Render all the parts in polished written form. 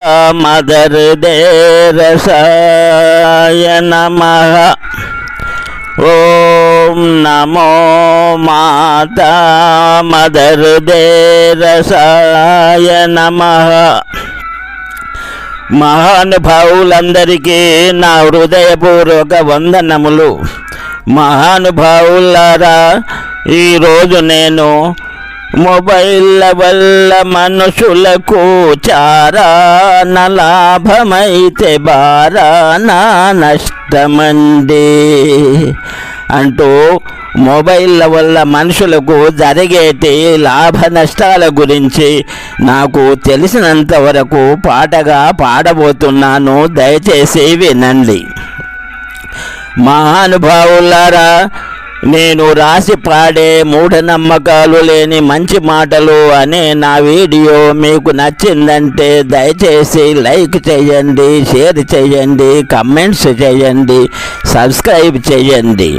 Mother దేరసాయ నమః. ఓం నమో మాతా mother దేరసాయ నమః. మహానుభావులందరికీ నా హృదయపూర్వక వందనములు. మహానుభావులారా, ఈరోజు నేను మొబైల్ల వల్ల మనుషులకు చారాన లాభమైతే బారాన నష్టమండి అంటూ మొబైల్ల వల్ల మనుషులకు జరిగేటి లాభ నష్టాల గురించి నాకు తెలిసినంత వరకు పాటగా పాడబోతున్నాను. దయచేసి వినండి. మహానుభావులారా, నేను రాసి పాడే మూఢనమ్మకాలు లేని మంచి మాటలు అనే నా వీడియో మీకు నచ్చిందంటే దయచేసి లైక్ చేయండి, షేర్ చేయండి, కమెంట్స్ చేయండి, సబ్స్క్రైబ్ చేయండి.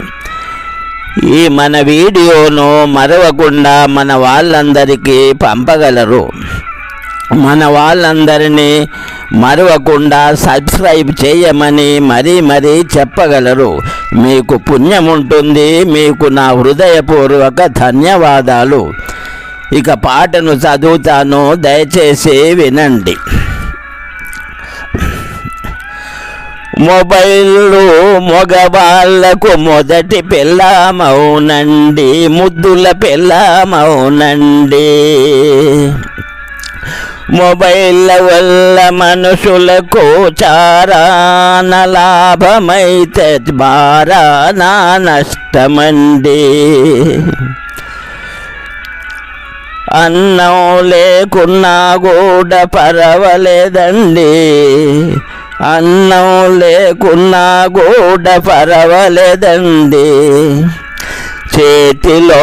ఈ మన వీడియోను మరవకుండా మన వాళ్ళందరికీ పంపగలరు. మన వాళ్ళందరినీ మరవకుండా సబ్స్క్రైబ్ చేయమని మరీ చెప్పగలరు. మీకు పుణ్యం ఉంటుంది. మీకు నా హృదయపూర్వక ధన్యవాదాలు. ఇక పాటను చదువుతాను, దయచేసి వినండి. మొబైలు మగవాళ్లకు మొదటి పిల్లమౌనండి, ముద్దుల పిల్లమౌనండి. మొబైల్ వల్ల మనుషులకు చారాన లాభమైతే బారాన నష్టమండి. అన్నం లేకున్నా కూడా పర్వాలేదండి, అన్నం లేకున్నా కూడా పర్వాలేదండి. చేతిలో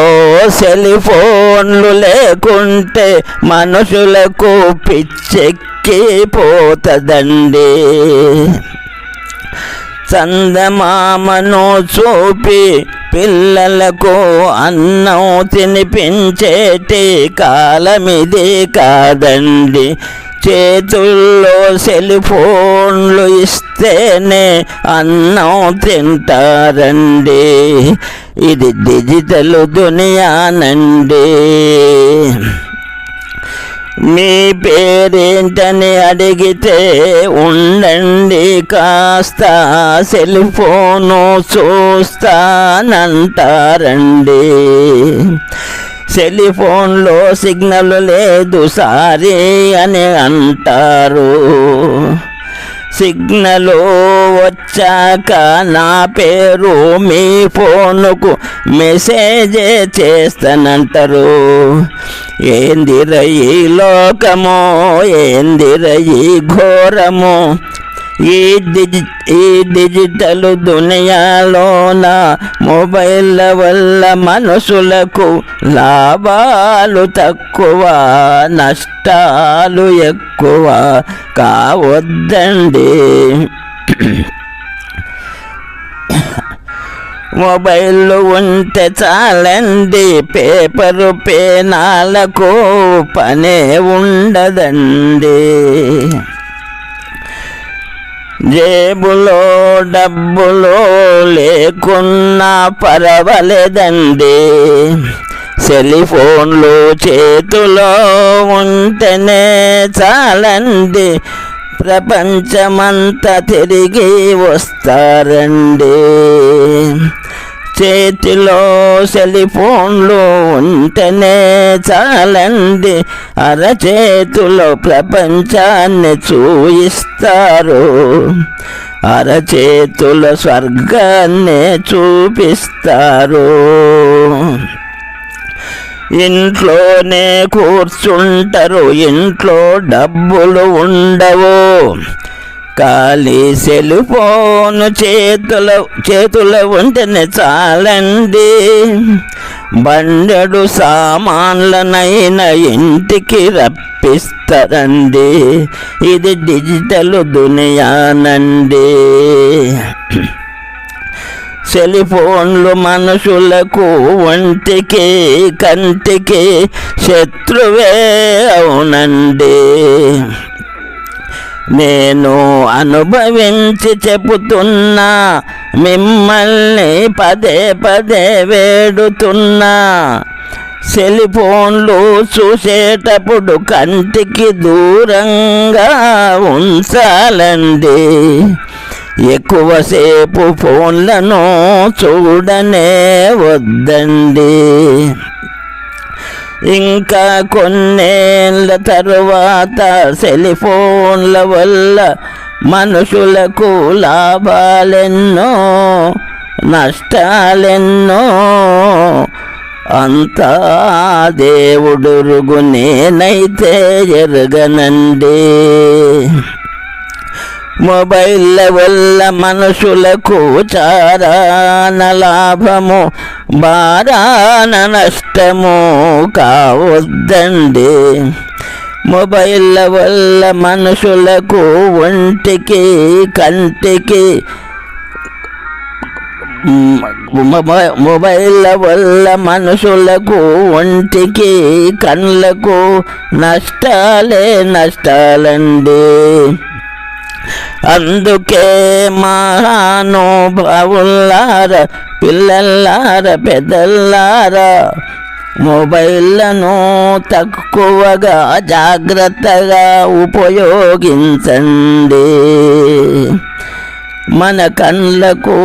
సెల్ ఫోన్లు లేకుంటే మనుషులకు పిచ్చెక్కిపోతుందండి. చందమామను చూపి పిల్లలకు అన్నం తినిపించేటి కాలమిది కాదండి. చేతుల్లో సెల్ ఫోన్లు ఇస్తేనే అన్నం తింటారండి. ఇది డిజిటల్ దునియానండి. మీ పేరేంటని అడిగితే ఉండండి కాస్త సెల్ ఫోను చూస్తానంటారండి. సెల్ ఫోన్లో సిగ్నల్ లేదు సారీ అని అంటారు. సిగ్నల్ వచ్చాక నా పేరు మీ ఫోనుకు మెసేజ్ చేస్తానంటారు. ఏందిర ఈ లోకమో, ఏందిర ఈ ఘోరమో, ఈ డిజిటల్ దునియాలోన మొబైల్ వల్ల మనుషులకు లాభాలు తక్కువ, నష్టాలు ఎక్కువ కావద్దండి. మొబైల్ ఉంటే చాలండి, పేపరు పేనాలకు పనే ఉండదండి. జేబులో డబ్బులో లేకున్నా పర్వాలేదండి, సెల్ ఫోన్లు చేతిలో ఉంటేనే చాలండి. ప్రపంచమంతా తిరిగి వస్తారండి. చేతిలో సెల్ ఫోన్లు ఉంటేనే చాలండి, అరచేతిలో ప్రపంచాన్ని చూయిస్తారు, అరచేతుల స్వర్గాన్ని చూపిస్తారు. ఇంట్లోనే కూర్చుంటారు, ఇంట్లో డబ్బులు ఉండవు, ఖాళీ సెల్ ఫోను చేతుల ఉంటేనే చాలండి. బండెడు సామాన్లనైనా ఇంటికి రప్పిస్తారండి. ఇది డిజిటల్ దునియానండి. సెల్ ఫోన్లు మనుషులకు ఒంటికి కంటికి శత్రువే అవునండి. నేను అనుభవించి చెబుతున్నా, మిమ్మల్ని పదే పదే వేడుతున్నా. సెల్ఫోన్లు చూసేటప్పుడు కంటికి దూరంగా ఉంచాలండి. ఎక్కువసేపు ఫోన్లను చూడనే వద్దండి. ఇంకా కొన్నేళ్ళ తరువాత సెల్ఫోన్ల వల్ల మనుషులకు లాభాలెన్నో నష్టాలెన్నో అంతా దేవుడురుగు, నేనైతే ఎరగనండి. మొబైల్ల వల్ల మనుషులకు చారాన లాభము, బారాన నష్టము కావద్దండి. మొబైల్ల వల్ల మనుషులకు ఒంటికి కంటికి, మొబైల్ల వల్ల మనుషులకు ఒంటికి కళ్ళకు నష్టాలే నష్టాలండి. అందుకే మహానుభావులారా, పిల్లలారా, పెద్దలారా, మొబైల్లను తక్కువగా జాగ్రత్తగా ఉపయోగించండి. మన కళ్ళకు,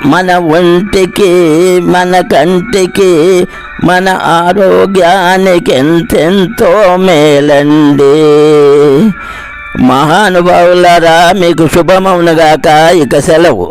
మన ఒంటికి, మన కంటికి, మన ఆరోగ్యానికి ఎంతెంతో మేలండి. మహానుభావులారా, మీకు శుభమవునుగాక. ఇక సెలవు.